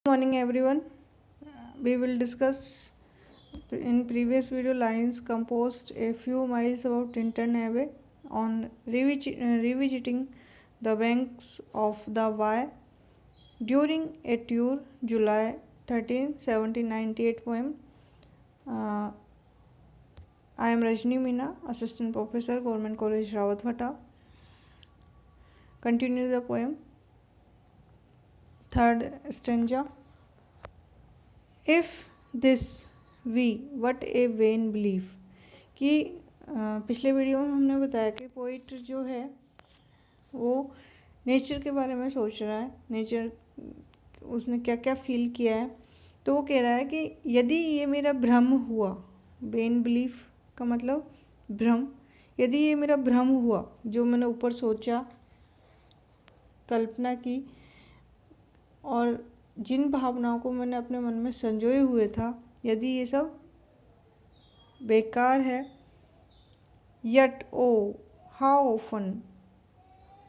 Morning everyone. We will discuss in previous video lines composed a few miles above Tintern Abbey on revisiting the banks of the Wye during a tour July 13, 1798 poem. I am Rajni Meena, Assistant Professor, Government College Rawatbhatta. Continue the poem. Third stanza. If this we what a vain belief कि पिछले video में हमने बताया कि poet जो है वो nature के बारे में सोच रहा है, नेचर उसने क्या क्या फील किया है। तो वो कह रहा है कि यदि ये मेरा भ्रम हुआ, वेन बिलीफ का मतलब भ्रम, यदि ये मेरा भ्रम हुआ जो मैंने ऊपर सोचा, कल्पना की और जिन भावनाओं को मैंने अपने मन में संजोए हुए था, यदि ये सब बेकार है, yet oh how often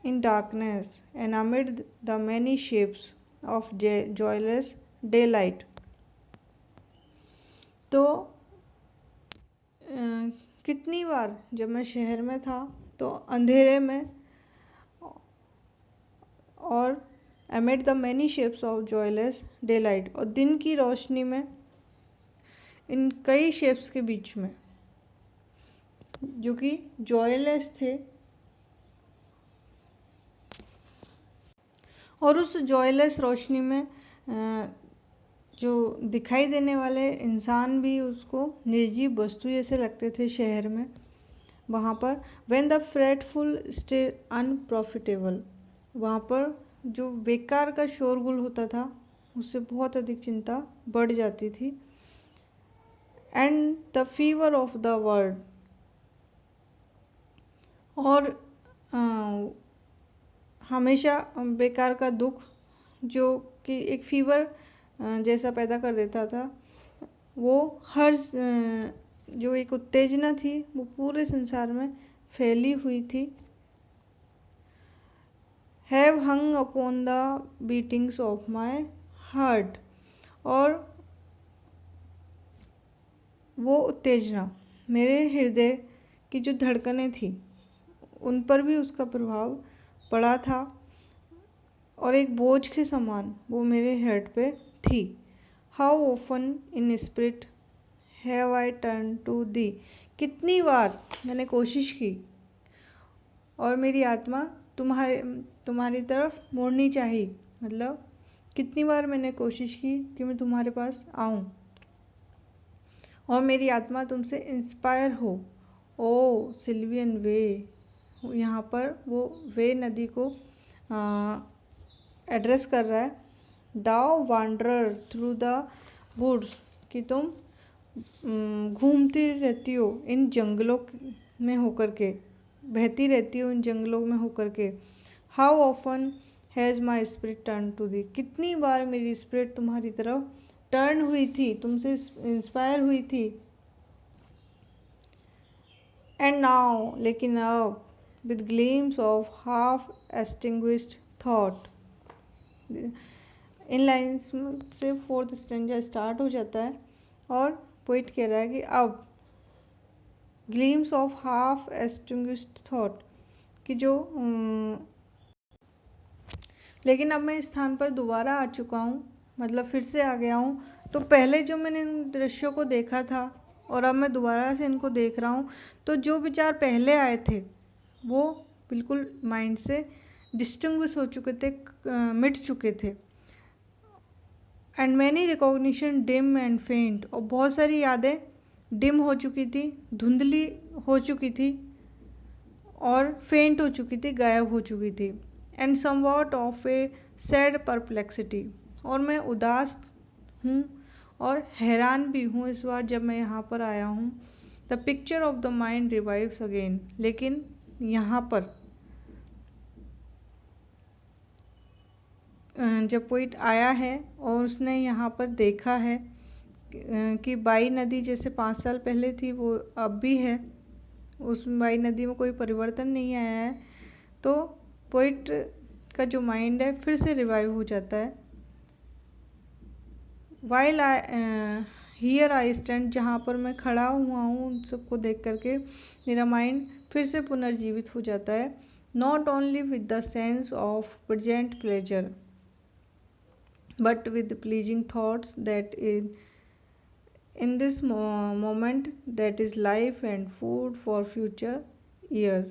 in darkness and amid the many shapes of joyless daylight। तो कितनी बार जब मैं शहर में था तो अंधेरे में और amid the many shapes of joyless daylight, और दिन की रोशनी में इन कई शेप्स के बीच में जो कि जॉयलेस थे, और उस जॉयलेस रोशनी में जो दिखाई देने वाले इंसान भी उसको निर्जीव वस्तु जैसे लगते थे शहर में। वहाँ पर when the fretful stay unprofitable, वहाँ पर जो बेकार का शोरगुल होता था उससे बहुत अधिक चिंता बढ़ जाती थी। and the fever of the world, और हमेशा बेकार का दुख जो कि एक फीवर जैसा पैदा कर देता था, वो हर जो एक उत्तेजना थी वो पूरे संसार में फैली हुई थी। Have hung upon the beatings of my heart, और वो उत्तेजना मेरे हृदय की जो धड़कनें थी उन पर भी उसका प्रभाव पड़ा था, और एक बोझ के समान वो मेरे हार्ट पे थी। How often in spirit have I turn to thee, कितनी बार मैंने कोशिश की और मेरी आत्मा तुम्हारी तरफ मुड़नी चाहिए, मतलब कितनी बार मैंने कोशिश की कि मैं तुम्हारे पास आऊँ और मेरी आत्मा तुमसे इंस्पायर हो। ओ सिल्वियन वे, यहाँ पर वो वे नदी को एड्रेस कर रहा है। Thou wanderer through the woods, कि तुम घूमती रहती हो इन जंगलों में होकर के, बहती रहती हो इन जंगलों में होकर के। How often has my spirit turn to thee, कितनी बार मेरी स्पिरिट तुम्हारी तरफ टर्न हुई थी, तुमसे इंस्पायर हुई थी। एंड नाउ, लेकिन अब, with gleams of half extinguished thought. In lines से फोर्थ स्टैंजा स्टार्ट हो जाता है और पोइट कह रहा है कि अब gleams of half extinguished thought, कि जो लेकिन अब मैं इस स्थान पर दोबारा आ चुका हूँ, मतलब फिर से आ गया हूँ। तो पहले जो मैंने इन दृश्यों को देखा था और अब मैं दोबारा से इनको देख रहा हूँ, तो जो विचार पहले आए थे वो बिल्कुल माइंड से डिस्टिंग्विश हो चुके थे, मिट चुके थे। And many recognition dim and फेंट, और बहुत सारी यादें डिम हो चुकी थी, धुंधली हो चुकी थी और फेंट हो चुकी थी, गायब हो चुकी थी। And somewhat of A sad perplexity, और मैं उदास हूँ और हैरान भी हूँ इस बार जब मैं यहाँ पर आया हूँ। The picture of the mind revives again, लेकिन यहाँ पर जब पोइट आया है और उसने यहाँ पर देखा है कि बाई नदी जैसे 5 साल पहले थी वो अब भी है, उस बाई नदी में कोई परिवर्तन नहीं आया है, तो पोइट का जो माइंड है फिर से रिवाइव हो जाता है। While I here I stand, जहाँ पर मैं खड़ा हुआ हूँ उन सबको देख करके मेरा माइंड फिर से पुनर्जीवित हो जाता है। Not only with the sense of present pleasure but with pleasing thoughts that in this moment that is life and food for future years।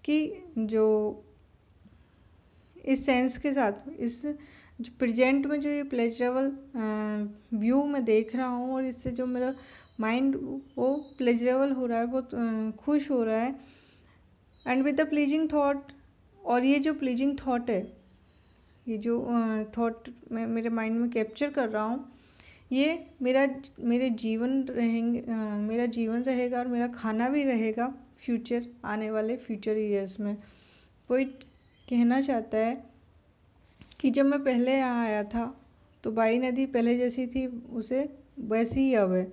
कि जो इस सेंस के साथ इस जो प्रेजेंट में जो ये प्लेजरेबल व्यू मैं देख रहा हूँ और इससे जो मेरा माइंड वो प्लेजरेबल हो रहा है, बहुत खुश हो रहा है। And with the pleasing thought, और ये जो प्लीजिंग थॉट है, ये जो थॉट मैं मेरे माइंड में कैप्चर कर रहा हूँ, ये मेरे जीवन रहेंगे, मेरा जीवन रहेगा और मेरा खाना भी रहेगा फ्यूचर, आने वाले फ्यूचर ईयर्स में। कोई कहना चाहता है कि जब मैं पहले यहाँ आया था तो बाई नदी पहले जैसी थी, उसे वैसी ही अब है।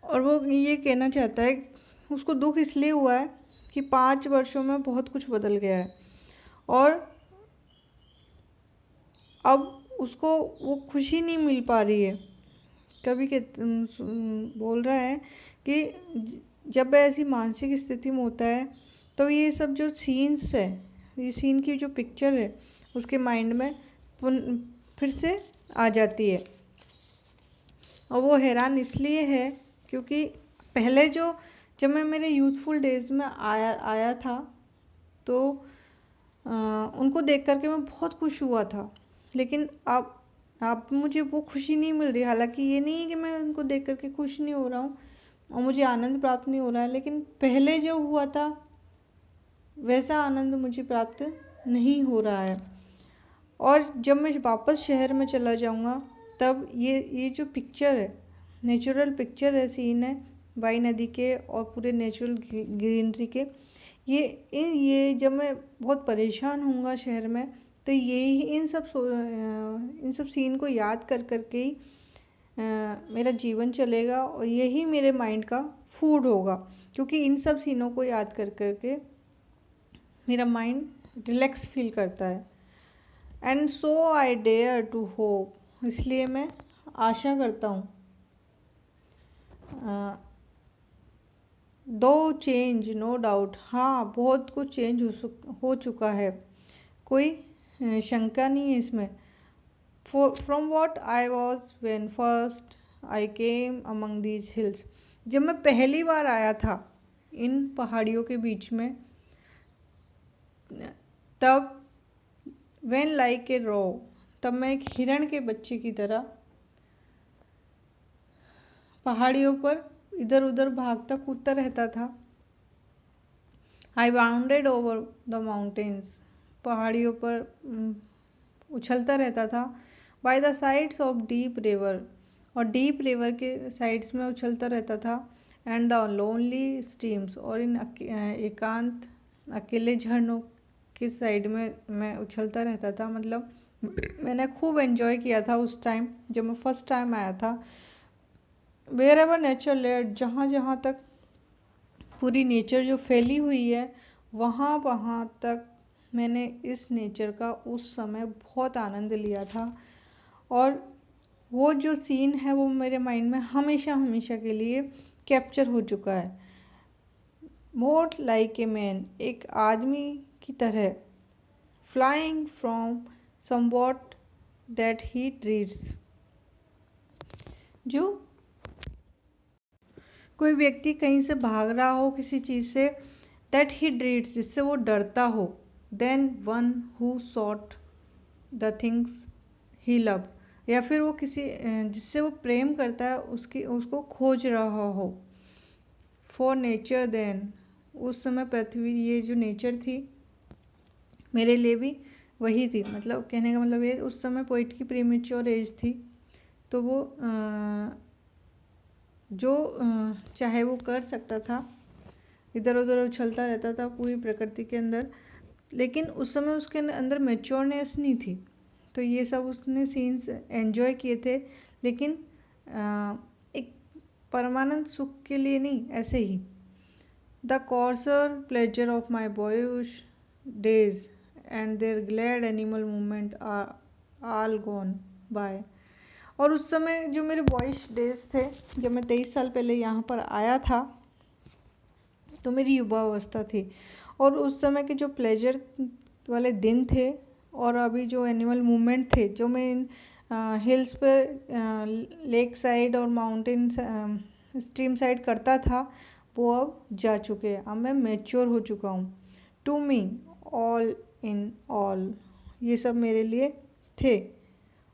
और वो ये कहना चाहता है, उसको दुख इसलिए हुआ है कि 5 वर्षों में बहुत कुछ बदल गया है और अब उसको वो खुशी नहीं मिल पा रही है। कभी के बोल रहा है कि जब ऐसी मानसिक स्थिति में होता है तो ये सब जो सीन्स है, ये सीन की जो पिक्चर है उसके माइंड में फिर से आ जाती है। और वो हैरान इसलिए है क्योंकि पहले जब मैं मेरे यूथफुल डेज में आया था तो उनको देख करके मैं बहुत खुश हुआ था, लेकिन अब मुझे वो खुशी नहीं मिल रही। हालांकि ये नहीं है कि मैं उनको देख करके खुश नहीं हो रहा हूँ और मुझे आनंद प्राप्त नहीं हो रहा है, लेकिन पहले जो हुआ था वैसा आनंद मुझे प्राप्त नहीं हो रहा है। और जब मैं वापस शहर में चला जाऊँगा तब ये जो पिक्चर है, नेचुरल पिक्चर है, सीन है बाई नदी के और पूरे नेचुरल ग्रीनरी के, ये जब मैं बहुत परेशान होऊंगा शहर में तो यही इन सब सीन को याद कर करके ही मेरा जीवन चलेगा और यही मेरे माइंड का फूड होगा, क्योंकि इन सब सीनों को याद कर करके मेरा माइंड रिलैक्स फील करता है। And so I dare to hope, इसलिए मैं आशा करता हूँ। दो चेंज नो डाउट, हाँ बहुत कुछ चेंज हो चुका है, कोई शंका नहीं है इसमें। From what I was when first I came among these hills, जब मैं पहली बार आया था इन पहाड़ियों के बीच में, तब वेन लाइक ए रो, तब मैं एक हिरण के बच्चे की तरह पहाड़ियों पर इधर उधर भागता कूदता रहता था। आई बाउंडेड ओवर द माउंटेन्स, पहाड़ियों पर उछलता रहता था। By the sides of deep river, और डीप रिवर के साइड्स में उछलता रहता था। एंड द लोनली स्ट्रीम्स, और इन एकांत अकेले झरनों के साइड में मैं उछलता रहता था। मतलब मैंने खूब एंजॉय किया था उस टाइम जब मैं फर्स्ट टाइम आया था। वेयर एवर नेचर लेड, जहाँ जहाँ तक पूरी नेचर जो फैली हुई है वहाँ वहाँ तक मैंने इस नेचर का उस समय बहुत आनंद लिया था। और वो जो सीन है वो मेरे माइंड में हमेशा हमेशा के लिए कैप्चर हो चुका है। मोर लाइक ए मैन, एक आदमी की तरह, flying from somewhat that he dreads, जो कोई व्यक्ति कहीं से भाग रहा हो किसी चीज़ से, दैट ही ड्रीड्स, जिससे वो डरता हो, then one who sought the things he love, या फिर वो किसी जिससे वो प्रेम करता है उसको खोज रहा हो। फॉर नेचर देन, उस समय पृथ्वी, ये जो नेचर थी मेरे लिए भी वही थी। मतलब कहने का मतलब ये, उस समय पोइट की प्रीमेच्योर एज थी, तो वो जो चाहे वो कर सकता था, इधर उधर उछलता रहता था पूरी प्रकृति के अंदर, लेकिन उस समय उसके अंदर मेच्योरनेस नहीं थी। तो ये सब उसने सीन्स एंजॉय किए थे, लेकिन एक परमानंद सुख के लिए नहीं, ऐसे ही। The coarser pleasure of my boyish days and their glad animal movement all gone by. और उस समय जो मेरे बॉयज डेज थे, जब मैं 23 साल पहले यहाँ पर आया था, तो मेरी युवा अवस्था थी, और उस समय के जो प्लेजर वाले दिन थे और अभी जो एनुअल मूवमेंट थे, जो मैं इन हिल्स पर लेक साइड और माउंटेन स्ट्रीम साइड करता था, वो अब जा चुके हैं। अब मैं मैच्योर हो चुका हूँ। To me all in all, ये सब मेरे लिए थे,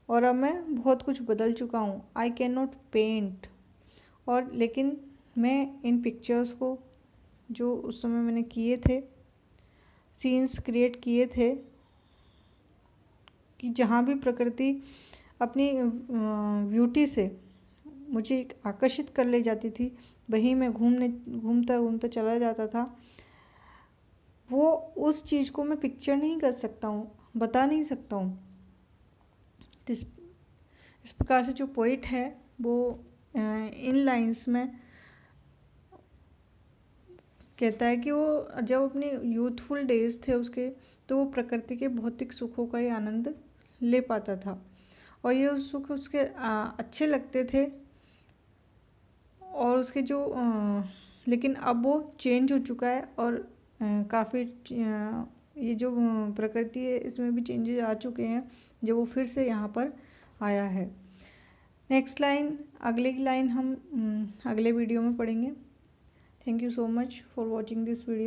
और अब मैं बहुत कुछ बदल चुका हूँ। आई कैन नॉट पेंट, और लेकिन मैं इन पिक्चर्स को जो उस समय मैंने किए थे, सीन्स क्रिएट किए थे, कि जहाँ भी प्रकृति अपनी ब्यूटी से मुझे आकर्षित कर ले जाती थी, वहीं मैं घूमता घूमता चला जाता था। वो उस चीज़ को मैं पिक्चर नहीं कर सकता हूँ, बता नहीं सकता हूँ। तो इस प्रकार से जो पोइट है वो इन लाइंस में कहता है कि वो जब अपने यूथफुल डेज थे उसके, तो वो प्रकृति के भौतिक सुखों का ही आनंद ले पाता था, और ये सुख उसके अच्छे लगते थे, और उसके जो लेकिन अब वो चेंज हो चुका है, और काफ़ी ये जो प्रकृति है इसमें भी चेंजेस आ चुके हैं, जब वो फिर से यहाँ पर आया है। नेक्स्ट लाइन, अगली लाइन हम अगले वीडियो में पढ़ेंगे। Thank you so much for watching this video.